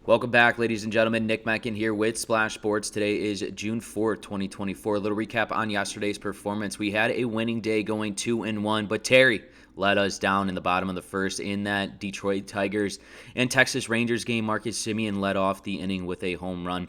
Welcome back, ladies and gentlemen. Nick Menken here with Splash Sports. Today is June 4th, 2024. A little recap on yesterday's performance. We had a winning day going 2-1, but Terry let us down in the bottom of the first in that Detroit Tigers and Texas Rangers game. Marcus Semien led off the inning with a home run.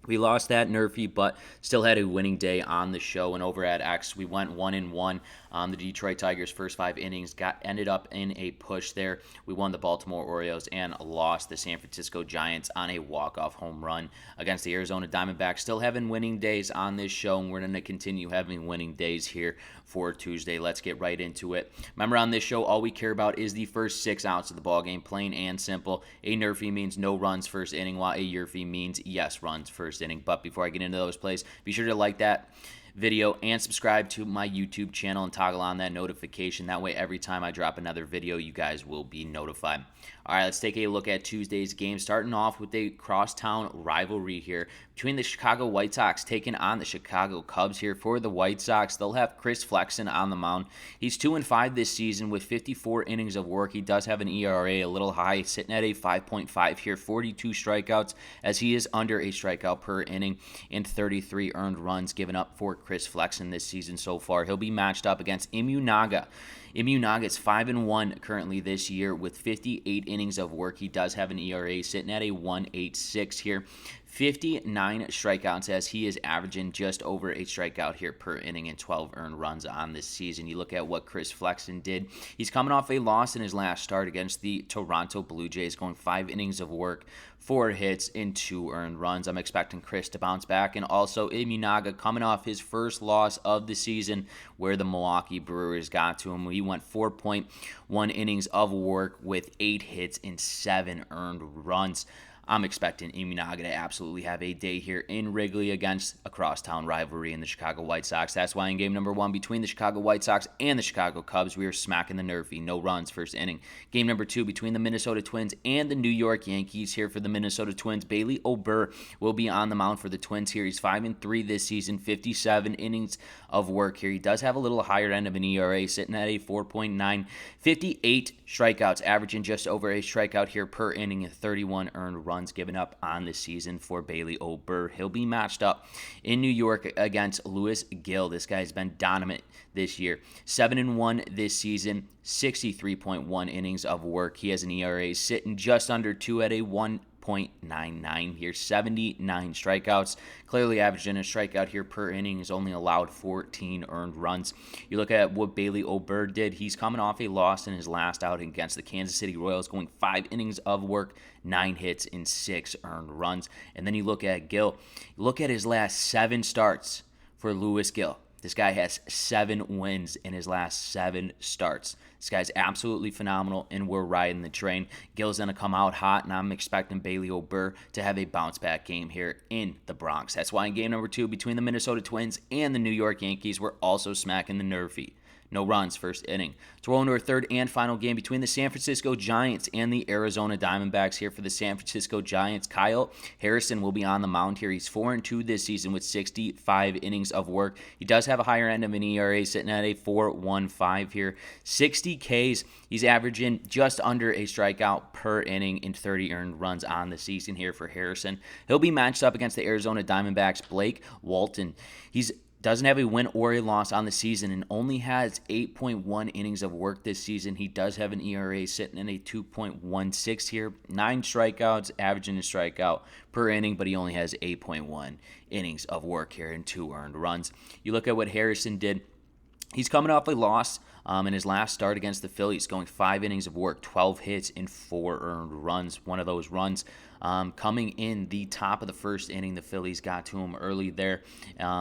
We lost that NRFI, but still had a winning day on the show. And over at X, we went 1-1. The Detroit Tigers' first 5 innings ended up in a push there. We won the Baltimore Orioles and lost the San Francisco Giants on a walk-off home run against the Arizona Diamondbacks. Still having winning days on this show, and we're going to continue having winning days here for Tuesday. Let's get right into it. Remember, on this show, all we care about is the first 6 outs of the ballgame, plain and simple. A NRFI means no runs first inning, while a YRFI means yes runs first inning. But before I get into those plays, be sure to like that video and subscribe to my YouTube channel and toggle on that notification. That way, every time I drop another video, you guys will be notified. All right, let's take a look at Tuesday's game, starting off with a crosstown rivalry here between the Chicago White Sox taking on the Chicago Cubs here. For the White Sox, they'll have Chris Flexen on the mound. He's 2-5 this season with 54 innings of work. He does have an ERA a little high, sitting at a 5.5 here, 42 strikeouts, as he is under a strikeout per inning and 33 earned runs given up for Chris Flexen this season so far. He'll be matched up against Immunaga. Immunaga's 5-1 currently this year with 58 innings of work. He does have an ERA sitting at a 1.86 here. 59 strikeouts, as he is averaging just over a strikeout here per inning and 12 earned runs on this season. You look at what Chris Flexen did. He's coming off a loss in his last start against the Toronto Blue Jays, going 5 innings of work, 4 hits, and 2 earned runs. I'm expecting Chris to bounce back. And also Immunaga coming off his first loss of the season where the Milwaukee Brewers got to him. He went 4.1 innings of work with 8 hits and 7 earned runs. I'm expecting Immunaga to absolutely have a day here in Wrigley against a crosstown rivalry in the Chicago White Sox. That's why in game number 1 between the Chicago White Sox and the Chicago Cubs, we are smacking the NRFI. No runs first inning. Game number 2 between the Minnesota Twins and the New York Yankees. Here for the Minnesota Twins, Bailey Ober will be on the mound for the Twins here. He's 5-3 this season, 57 innings of work here. He does have a little higher end of an ERA, sitting at a 4.9, 58 strikeouts, averaging just over a strikeout here per inning and 31 earned runs given up on the season for Bailey Ober. He'll be matched up in New York against Louis Gill. This guy's been dominant this year. 7-1 this season, 63.1 innings of work. He has an ERA sitting just under 2 at a 1.99 here, 79 strikeouts. Clearly averaging a strikeout here per inning. He's only allowed 14 earned runs. You look at what Bailey Ober did. He's coming off a loss in his last outing against the Kansas City Royals, going 5 innings of work, 9 hits, and 6 earned runs. And then you look at Gill. Look at his last 7 starts for Louis Gill. This guy has 7 wins in his last 7 starts. This guy's absolutely phenomenal, and we're riding the train. Gill's going to come out hot, and I'm expecting Bailey Ober to have a bounce-back game here in the Bronx. That's why in game number 2 between the Minnesota Twins and the New York Yankees, we're also smacking the NRFI. No runs first inning. To roll into our third and final game between the San Francisco Giants and the Arizona Diamondbacks. Here for the San Francisco Giants, Kyle Harrison will be on the mound here. He's 4-2 this season with 65 innings of work. He does have a higher end of an ERA, sitting at a 4.15 here. 60 Ks. He's averaging just under a strikeout per inning and 30 earned runs on the season here for Harrison. He'll be matched up against the Arizona Diamondbacks' Blake Walton. He's doesn't have a win or a loss on the season and only has 8.1 innings of work this season. He does have an ERA sitting in a 2.16 here. 9 strikeouts, averaging a strikeout per inning, but he only has 8.1 innings of work here and 2 earned runs. You look at what Harrison did. He's coming off a loss in his last start against the Phillies, going 5 innings of work, 12 hits, and 4 earned runs. One of those runs coming in the top of the first inning. The Phillies got to him early there.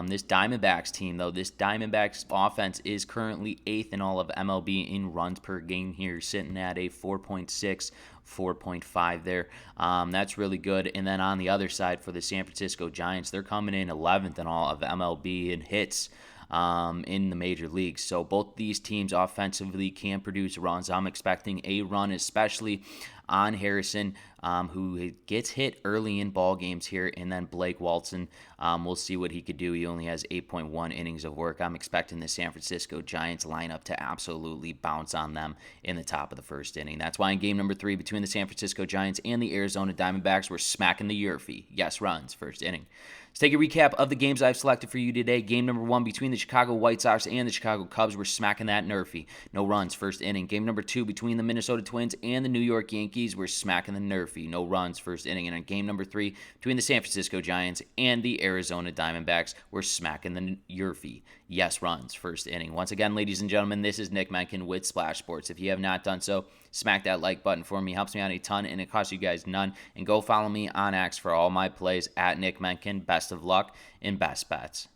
This Diamondbacks team, though, this Diamondbacks offense is currently 8th in all of MLB in runs per game here, sitting at a 4.6, 4.5 there. That's really good. And then on the other side for the San Francisco Giants, they're coming in 11th in all of MLB in hits in the major leagues. So both these teams offensively can produce runs. I'm expecting a run, especially on Harrison, who gets hit early in ball games here, and then Blake Walton. We'll see what he could do. He only has 8.1 innings of work. I'm expecting the San Francisco Giants lineup to absolutely bounce on them in the top of the first inning. That's why in game number 3 between the San Francisco Giants and the Arizona Diamondbacks, we're smacking the YRFI. Yes, runs, first inning. Let's take a recap of the games I've selected for you today. Game number 1 between the Chicago White Sox and the Chicago Cubs. We're smacking that NRFI. No runs, first inning. Game number 2 between the Minnesota Twins and the New York Yankees. We're smacking the NRFI. No runs, first inning. And in game number 3 between the San Francisco Giants and the Arizona Diamondbacks, we're smacking the YRFI. Yes, runs, first inning. Once again, ladies and gentlemen, this is Nick Menken with Splash Sports. If you have not done so, smack that like button for me. It helps me out a ton, and it costs you guys none. And go follow me on X for all my plays at Nick Menken. Best of luck and best bets.